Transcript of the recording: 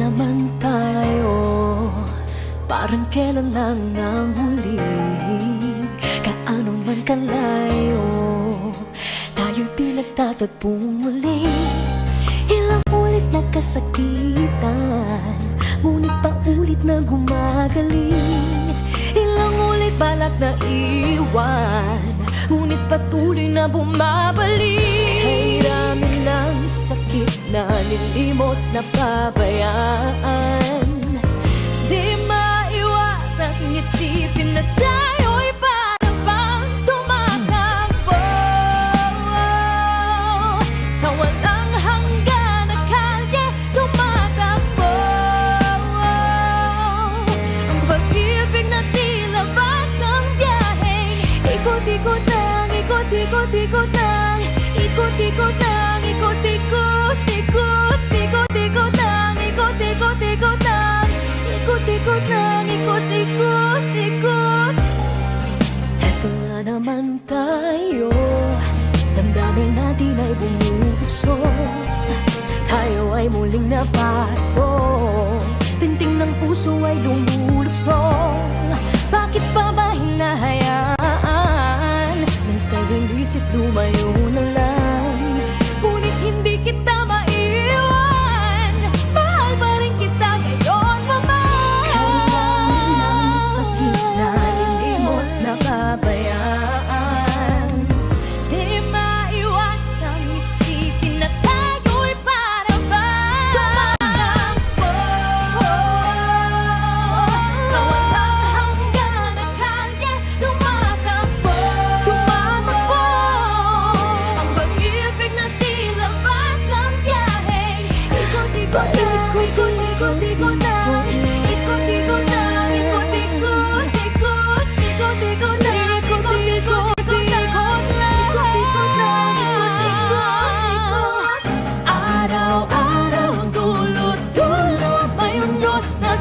naman tayo, parang kailan lang ang huli. Kaano man kalayo, tayo'y pinagtatagpong muli. Ilang ulit nagkasakitan, ngunit paulit na gumagaling. Ilang ulit balak na iwan, ngunit patuloy na bumabalik. Kay dami ng sakit na nilimot na pabayaan, di maiwasang isipin na tayo'y parang bang tumatakbo sa walang hanggan na kalye. Tumatakbo ang pag-ibig na tila basang biyahe. Ikot-ikot lang, ikot-ikot-ikot lang, ikot-ikot lang, ikot-ikot, ikot, ikot-ikot lang, ikot-ikot-ikot lang, ikot-ikot lang, ikot-ikot, ikot. Eto nga naman tayo, damdamin natin ay bumubukso, tayo ay muling napaso, tinting ng puso ay lumulukso. Bakit pa ba hinahayaan nang sa iyong isip lumayo na lang? Ngunit hindi kita maiwan, mahal pa rin kita ngayon pa man. Kailangan ng sakit na nilimot na pabayaan, di maiwasang isipin na tayo'y para bang tumatakbo sa walang hanggan na kalye. Tumatakbo, tumatakbo ang pag-ibig na tila basang biyahe. Ikot-ikot lang, ikot-ikot-ikot lang, ikot-ikot lang, ikot-ikot, ikot, ikot-ikot lang, ikot-ikot-ikot lang, ikot-ikot lang, ikot-ikot. Araw-araw ang dulot-dulot may unos na